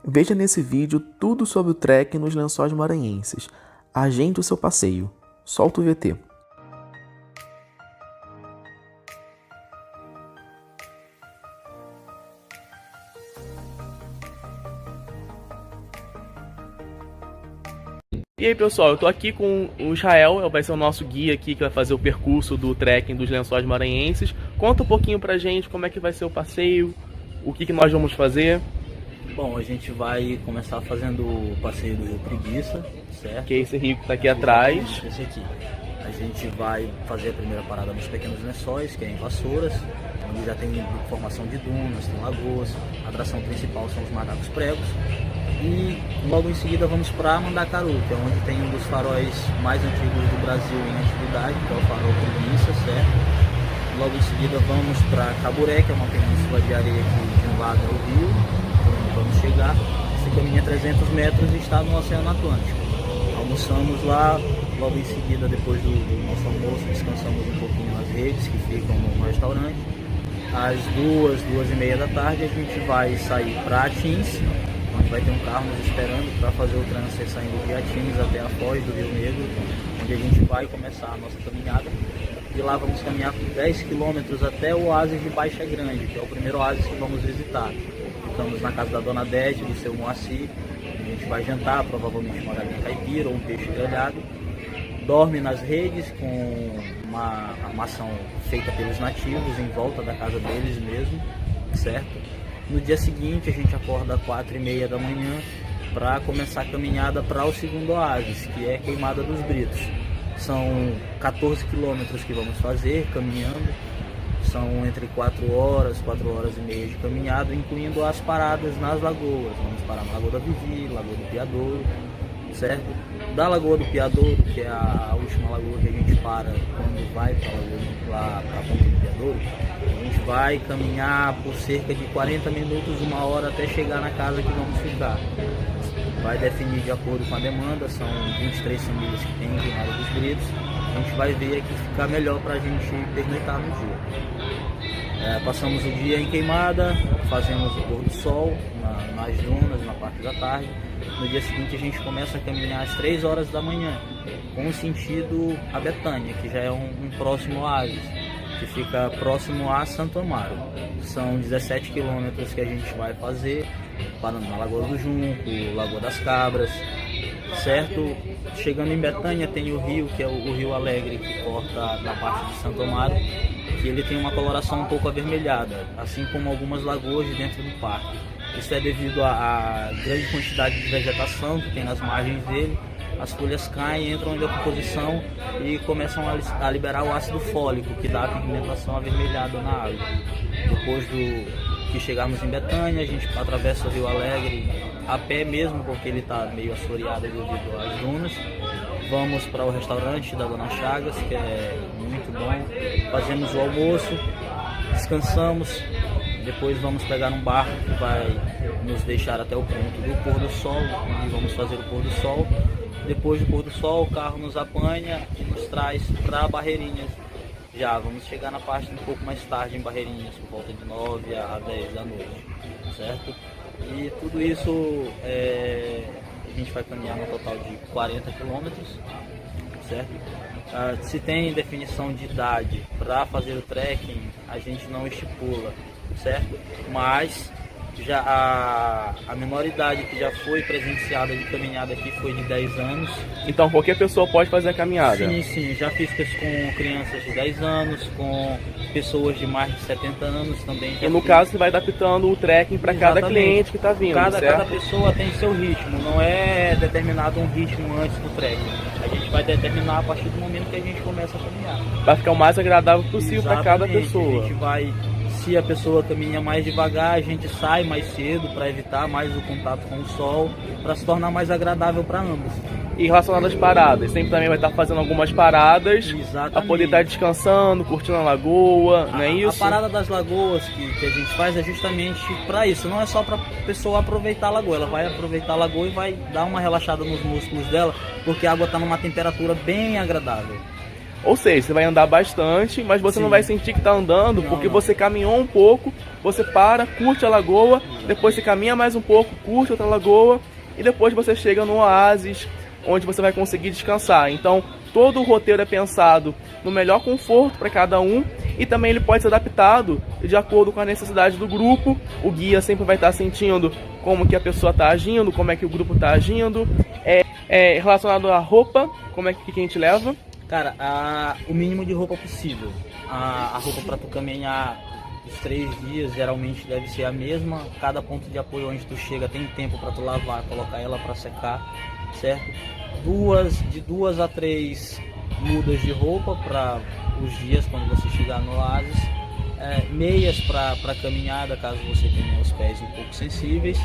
Veja nesse vídeo tudo sobre o trekking nos Lençóis Maranhenses. Agende o seu passeio. Solta o VT. E aí pessoal, eu tô aqui com o Israel, vai ser o nosso guia aqui que vai fazer o percurso do trekking dos Lençóis Maranhenses. Conta um pouquinho pra gente como é que vai ser o passeio, o que nós vamos fazer. Bom, a gente vai começar fazendo o passeio do Rio Preguiça, certo? Que é esse rio que tá aqui atrás. Esse aqui. A gente vai fazer a primeira parada nos Pequenos Lençóis, que é em Vassouras, onde já tem formação de dunas, tem lagoas. A atração principal são os macacos pregos. E logo em seguida vamos para Mandacaru, que é onde tem um dos faróis mais antigos do Brasil em atividade, que é o farol Preguiça, certo? Logo em seguida vamos para Caburé, que é uma península de areia que de um lado é o rio, onde vamos chegar. Você caminha 300 metros e está no Oceano Atlântico. Almoçamos lá, logo em seguida, depois do nosso almoço, descansamos um pouquinho nas redes que ficam no restaurante. Às 2h30 da tarde a gente vai sair para Atins, onde vai ter um carro nos esperando para fazer o transfer saindo de Atins até a foz do Rio Negro, onde a gente vai começar a nossa caminhada. E lá vamos caminhar por 10 quilômetros até o oásis de Baixa Grande, que é o primeiro oásis que vamos visitar. Ficamos na casa da Dona Dete, do seu Moacir. A gente vai jantar, provavelmente uma galinha caipira ou um peixe grelhado. Dorme nas redes com uma armação feita pelos nativos em volta da casa deles mesmo, certo? No dia seguinte a gente acorda às 4h30 da manhã para começar a caminhada para o segundo oásis, que é Queimada dos Britos. São 14 quilômetros que vamos fazer caminhando, são entre 4 horas e meia de caminhada, incluindo as paradas nas lagoas. Vamos parar na Lagoa da Vivi, Lagoa do Piadouro, certo? Da Lagoa do Piadouro, que é a última lagoa que a gente para quando vai para a Ponta do Piadouro, a gente vai caminhar por cerca de 40 minutos, 1 hora, até chegar na casa que vamos ficar. Vai definir de acordo com a demanda, são 23 famílias que tem em Queimada dos Britos. A gente vai ver aqui ficar melhor para a gente pernoitar no dia. Passamos o dia em Queimada, fazemos o pôr do sol nas dunas, na parte da tarde. No dia seguinte a gente começa a caminhar às 3 horas da manhã, com sentido a Betânia, que já é um próximo oásis, que fica próximo a Santo Amaro. São 17 quilômetros que a gente vai fazer, parando na Lagoa do Junco, Lagoa das Cabras, certo? Chegando em Betânia tem o rio, que é o Rio Alegre, que corta na parte de Santo Amaro, que ele tem uma coloração um pouco avermelhada, assim como algumas lagoas de dentro do parque. Isso é devido à grande quantidade de vegetação que tem nas margens dele. As folhas caem, entram em decomposição e começam a liberar o ácido fólico, que dá a pigmentação avermelhada na água. Depois que chegarmos em Betânia, a gente atravessa o Rio Alegre a pé mesmo, porque ele está meio assoreado devido às dunas. Vamos para o restaurante da Dona Chagas, que é muito bom. Fazemos o almoço, descansamos. Depois vamos pegar um barco que vai nos deixar até o ponto do pôr do sol, onde vamos fazer o pôr do sol. Depois do pôr do sol, o carro nos apanha e nos traz para Barreirinhas. Já vamos chegar na parte um pouco mais tarde em Barreirinhas, por volta de 9 a 10 da noite, certo? E tudo isso a gente vai caminhar no total de 40 quilômetros, certo? Se tem definição de idade para fazer o trekking, a gente não estipula, certo? Mas já a menor idade que já foi presenciada de caminhada aqui foi de 10 anos. Então qualquer pessoa pode fazer a caminhada? Sim, já fiz com crianças de 10 anos, com pessoas de mais de 70 anos também. E no caso você vai adaptando o trekking para cada cliente que está vindo, cada pessoa tem seu ritmo, não é determinado um ritmo antes do trekking. A gente vai determinar a partir do momento que a gente começa a caminhar. Vai ficar o mais agradável possível para cada pessoa. A gente vai... Se a pessoa caminha mais devagar, a gente sai mais cedo para evitar mais o contato com o sol, para se tornar mais agradável para ambos. E relacionado às paradas, sempre também vai estar fazendo algumas paradas para poder estar descansando, curtindo a lagoa, não é isso? A parada das lagoas que a gente faz é justamente para isso, não é só para a pessoa aproveitar a lagoa, ela vai aproveitar a lagoa e vai dar uma relaxada nos músculos dela, porque a água está numa temperatura bem agradável. Ou seja, você vai andar bastante, mas você não vai sentir que está andando, porque você caminhou um pouco, você para, curte a lagoa, depois você caminha mais um pouco, curte outra lagoa, e depois você chega no oásis, onde você vai conseguir descansar. Então, todo o roteiro é pensado no melhor conforto para cada um, e também ele pode ser adaptado de acordo com a necessidade do grupo. O guia sempre vai estar sentindo como que a pessoa está agindo, como é que o grupo está agindo. Relacionado à roupa, como é que a gente leva? Cara, o mínimo de roupa possível. A roupa para tu caminhar os 3 dias geralmente deve ser a mesma. Cada ponto de apoio onde tu chega tem tempo para tu lavar, colocar ela para secar, certo? De 2 a 3 mudas de roupa para os dias quando você chegar no oásis. Meias para caminhada, caso você tenha os pés um pouco sensíveis.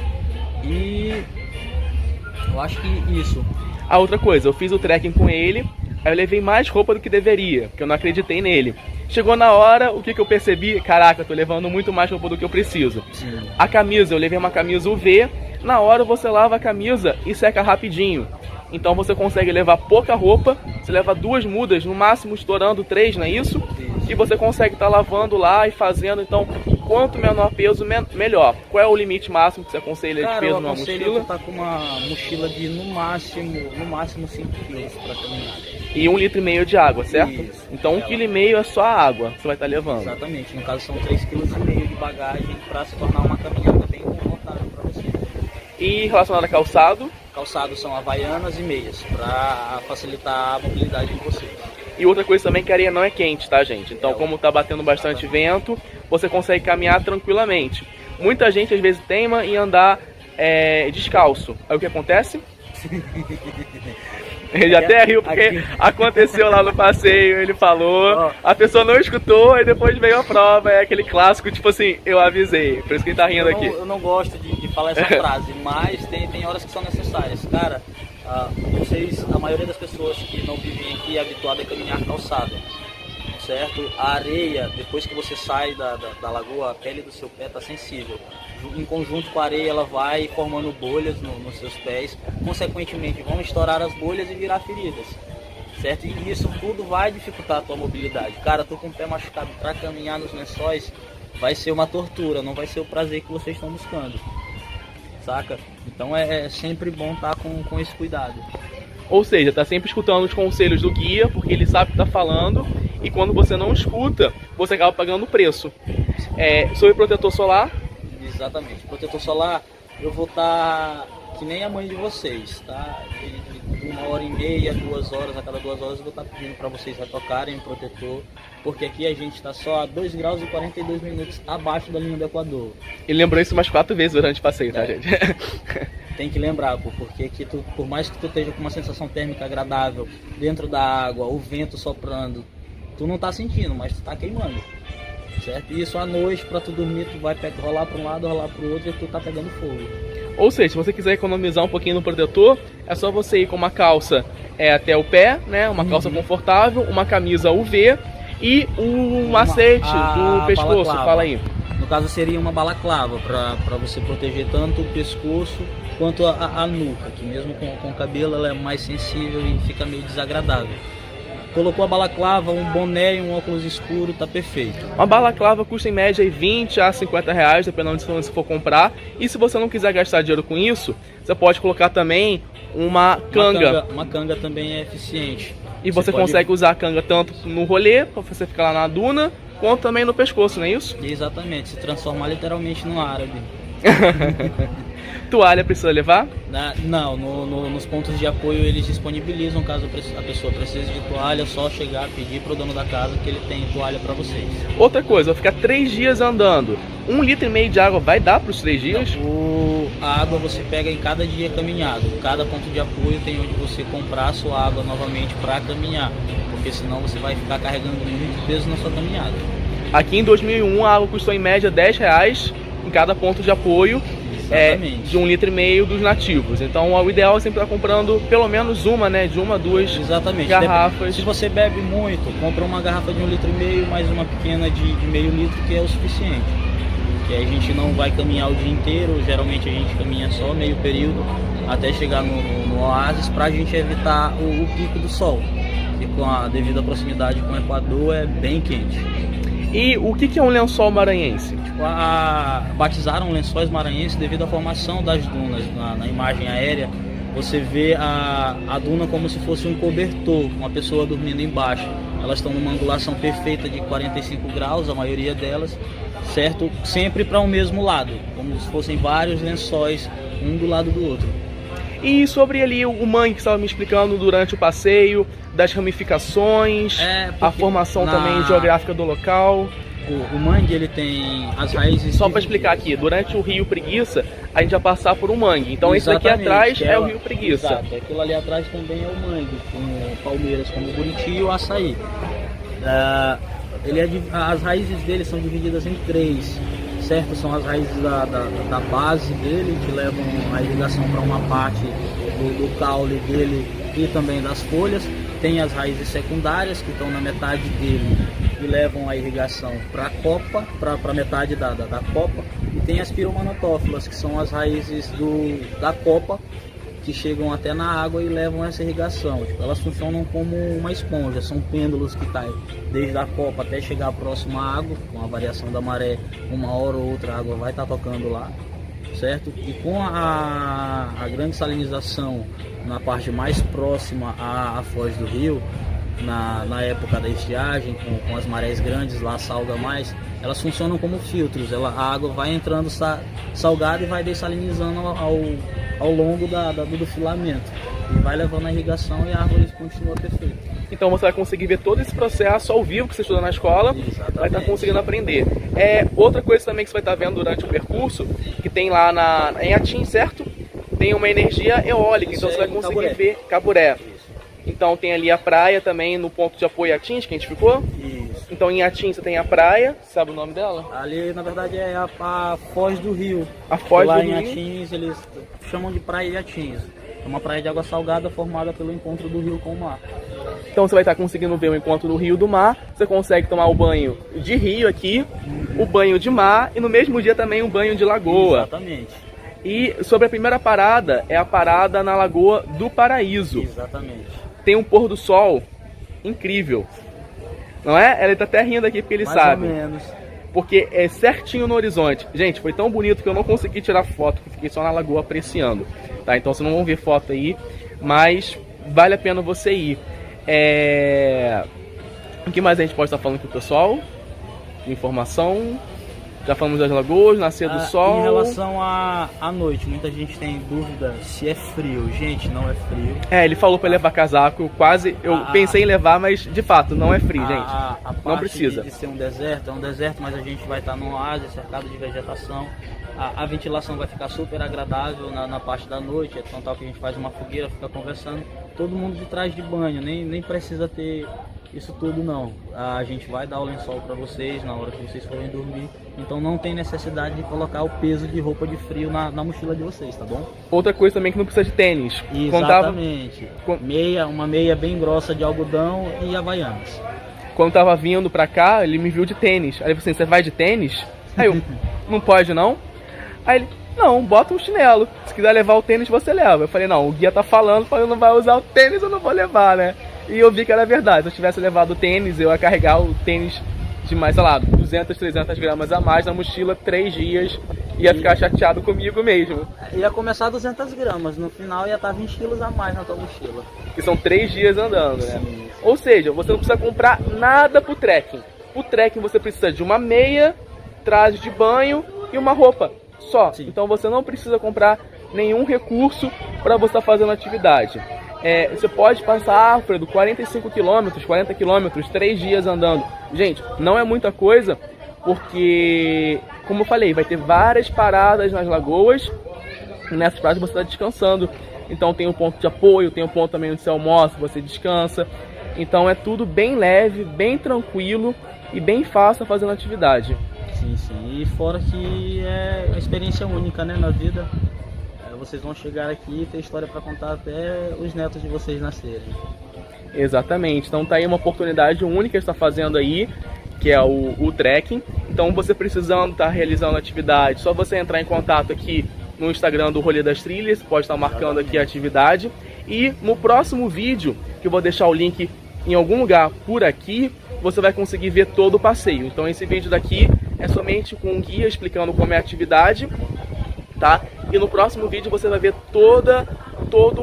E eu acho que isso. A outra coisa, eu fiz o trekking com ele, aí eu levei mais roupa do que deveria, porque eu não acreditei nele. Chegou na hora, o que eu percebi? Caraca, eu tô levando muito mais roupa do que eu preciso. Sim. A camisa, eu levei uma camisa UV, na hora você lava a camisa e seca rapidinho. Então você consegue levar pouca roupa, você leva 2 mudas, no máximo estourando 3, não é isso? E você consegue estar lavando lá e fazendo, então, quanto menor peso, melhor. Qual é o limite máximo que você aconselha de peso numa mochila? Eu tá com uma mochila de no máximo 5 kg para caminhar. E 1,5 litro de água, certo? Isso. Então 1,5 kg é só a água que você vai estar levando. Exatamente, no caso são 3,5 kg de bagagem para se tornar uma caminhada bem confortável para você. E relacionado a calçado? Calçados são havaianas e meias, para facilitar a mobilidade de vocês. E outra coisa também, que a areia não é quente, tá, gente? Então, como tá batendo bastante vento, você consegue caminhar tranquilamente. Muita gente, às vezes, teima em andar descalço. Aí o que acontece? Ele até riu porque aconteceu lá no passeio, ele falou, a pessoa não escutou e depois veio a prova. É aquele clássico, tipo assim, eu avisei. Por isso que ele tá rindo aqui. Eu não gosto de falar essa frase, mas tem horas que são necessárias. Cara, a maioria das pessoas que não vivem aqui é habituada a caminhar calçada, certo? A areia, depois que você sai da lagoa, a pele do seu pé está sensível. Em conjunto com a areia, ela vai formando bolhas nos seus pés, consequentemente vão estourar as bolhas e virar feridas, certo? E isso tudo vai dificultar a tua mobilidade. Cara, tu com o pé machucado para caminhar nos lençóis vai ser uma tortura, não vai ser o prazer que vocês estão buscando, saca? Então é sempre bom estar com esse cuidado. Ou seja, tá sempre escutando os conselhos do guia, porque ele sabe o que tá falando, e quando você não escuta, você acaba pagando o preço. Sobre protetor solar? Exatamente. Protetor solar, eu vou estar que nem a mãe de vocês, tá? De 1h30, 2 horas, a cada 2 horas eu vou estar pedindo para vocês retocarem o protetor, porque aqui a gente está só a 2 graus e 42 minutos abaixo da linha do Equador. Ele lembrou isso umas 4 vezes durante o passeio, tá, gente? Tem que lembrar, porque aqui por mais que tu esteja com uma sensação térmica agradável dentro da água, o vento soprando, tu não tá sentindo, mas tu tá queimando, certo? E isso à noite, para tu dormir, tu vai rolar para um lado, rolar para o outro e tu tá pegando fogo. Ou seja, se você quiser economizar um pouquinho no protetor, é só você ir com uma calça até o pé, né? Uma calça confortável, uma camisa UV e um macete do pescoço. Balaclava. Fala aí. No caso seria uma balaclava para você proteger tanto o pescoço quanto a nuca, que mesmo com o cabelo ela é mais sensível e fica meio desagradável. Colocou a balaclava, um boné e um óculos escuro, tá perfeito. Uma balaclava custa em média 20 a 50 reais, dependendo de onde você for comprar. E se você não quiser gastar dinheiro com isso, você pode colocar também uma canga. Uma canga também é eficiente. E você consegue usar a canga tanto no rolê, para você ficar lá na duna, quanto também no pescoço, não é isso? Exatamente, se transformar literalmente no árabe. Toalha precisa levar? Não, nos pontos de apoio eles disponibilizam, caso a pessoa precise de toalha, é só chegar, pedir para o dono da casa que ele tem toalha para vocês. Outra coisa, vou ficar 3 dias andando. 1,5 litro de água vai dar para os 3 dias? A água você pega em cada dia caminhado. Cada ponto de apoio tem onde você comprar a sua água novamente para caminhar, porque senão você vai ficar carregando muito peso na sua caminhada. Aqui em 2001 a água custou em média 10 reais em cada ponto de apoio. De 1,5 litro dos nativos. Então o ideal é sempre estar comprando pelo menos uma, né? De 1 a 2 garrafas. Se você bebe muito, compra uma garrafa de 1,5 litro mais uma pequena de meio litro, que é o suficiente. Que a gente não vai caminhar o dia inteiro, geralmente a gente caminha só meio período até chegar no oásis, para a gente evitar o pico do sol. e devido à proximidade com o Equador é bem quente. E o que é um lençol maranhense? Batizaram lençóis maranhenses devido à formação das dunas. Na imagem aérea você vê a duna como se fosse um cobertor, uma pessoa dormindo embaixo. Elas estão numa angulação perfeita de 45 graus, a maioria delas, certo? Sempre para o mesmo lado, como se fossem vários lençóis, um do lado do outro. E sobre ali o mangue que estava me explicando durante o passeio, das ramificações, a formação também geográfica do local. O mangue, ele tem as raízes... Só para explicar aqui, durante o Rio Preguiça, a gente vai passar por um mangue. Então esse aqui atrás é o Rio Preguiça. Exato, aquilo ali atrás também é o mangue, com palmeiras como o Buriti e o Açaí. As raízes dele são divididas em 3, certo? São as raízes da base dele, que levam a irrigação para uma parte do caule dele e também das folhas. Tem as raízes secundárias, que estão na metade dele e levam a irrigação para a copa, para metade da copa. E tem as piromanotófilas, que são as raízes da copa, que chegam até na água e levam essa irrigação. Elas funcionam como uma esponja, são pêndulos que caem desde a copa até chegar próximo à água. Com a variação da maré, uma hora ou outra a água vai estar tocando lá, certo? E com a grande salinização na parte mais próxima à foz do rio, na época da estiagem, com as marés grandes, lá salga mais, elas funcionam como filtros. A água vai entrando salgada e vai dessalinizando ao longo do filamento, e vai levando a irrigação e a árvore continua perfeita. Então você vai conseguir ver todo esse processo ao vivo que você estuda na escola. Exatamente. Vai estar conseguindo aprender. Outra coisa também que você vai estar vendo durante o percurso, que tem lá em Atim, certo? Tem uma energia eólica, então você vai conseguir ver Caburé. Então tem ali a praia também no ponto de apoio Atins, que a gente ficou. Isso. Então em Atins você tem a praia, sabe o nome dela? Ali na verdade é a foz do rio. A foz do rio. Lá em Atins eles chamam de praia de Atins. É uma praia de água salgada formada pelo encontro do rio com o mar. Então você vai estar conseguindo ver o encontro do rio do mar. Você consegue tomar o banho de rio aqui, o banho de mar e no mesmo dia também o banho de lagoa. Exatamente. E sobre a primeira parada, é a parada na Lagoa do Paraíso. Exatamente. Tem um pôr do sol incrível, não é? Ele tá até rindo aqui porque ele sabe. Mais ou menos. Porque é certinho no horizonte. Gente, foi tão bonito que eu não consegui tirar foto, que fiquei só na lagoa apreciando. Tá? Então vocês não vão ver foto aí, mas vale a pena você ir. O que mais a gente pode estar falando com o pessoal? De informação. Já falamos das lagoas, nascer do sol. Em relação à noite, muita gente tem dúvida se é frio. Gente, não é frio. Ele falou para levar casaco, eu pensei em levar, mas de fato não é frio, gente. Não precisa. De ser um deserto, é um deserto, mas a gente vai estar num oásis cercado de vegetação. A ventilação vai ficar super agradável na parte da noite, é tão tal que a gente faz uma fogueira, fica conversando. Todo mundo de trás de banho, nem precisa ter isso tudo não. A gente vai dar o lençol para vocês na hora que vocês forem dormir. Então não tem necessidade de colocar o peso de roupa de frio na mochila de vocês, tá bom? Outra coisa também que não precisa de tênis. Exatamente. Uma meia bem grossa de algodão e havaianas. Quando tava vindo pra cá, ele me viu de tênis. Aí ele falou assim, você vai de tênis? Aí eu, não pode não? Aí ele, não, bota um chinelo. Se quiser levar o tênis, você leva. Eu falei, não, o guia tá falando, não vai usar o tênis, eu não vou levar, né? E eu vi que era verdade. Se eu tivesse levado o tênis, eu ia carregar o tênis de mais, sei lá, 200, 300 gramas a mais na mochila, 3 dias, ia ficar chateado comigo mesmo. Ia começar 200 gramas, no final ia estar 20 quilos a mais na tua mochila. Que são 3 dias andando, né? Sim. Ou seja, você não precisa comprar nada pro trekking. Pro trekking você precisa de uma meia, traje de banho e uma roupa só. Sim. Então você não precisa comprar nenhum recurso para você estar fazendo atividade. Você pode passar, Alfredo, 45 quilômetros, 40 quilômetros, 3 dias andando. Gente, não é muita coisa, porque, como eu falei, vai ter várias paradas nas lagoas, e nessas paradas você está descansando. Então tem um ponto de apoio, tem um ponto também onde você almoça, você descansa. Então é tudo bem leve, bem tranquilo e bem fácil fazendo atividade. Sim, sim. E fora que é uma experiência única, né, na vida. Vocês vão chegar aqui e ter história para contar até os netos de vocês nascerem. Exatamente. Então tá aí uma oportunidade única que está fazendo aí, que é o trekking. Então você precisando estar realizando atividade, só você entrar em contato aqui no Instagram do Rolê das Trilhas, pode estar marcando aqui a atividade. E no próximo vídeo, que eu vou deixar o link em algum lugar por aqui, você vai conseguir ver todo o passeio. Então esse vídeo daqui é somente com um guia explicando como é a atividade, tá? E no próximo vídeo você vai ver todo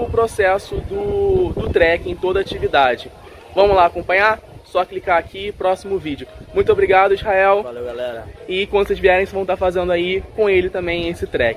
o processo do trekking, toda a atividade. Vamos lá acompanhar? Só clicar aqui, próximo vídeo. Muito obrigado, Israel. Valeu, galera. E quando vocês vierem, vocês vão estar fazendo aí com ele também esse trek.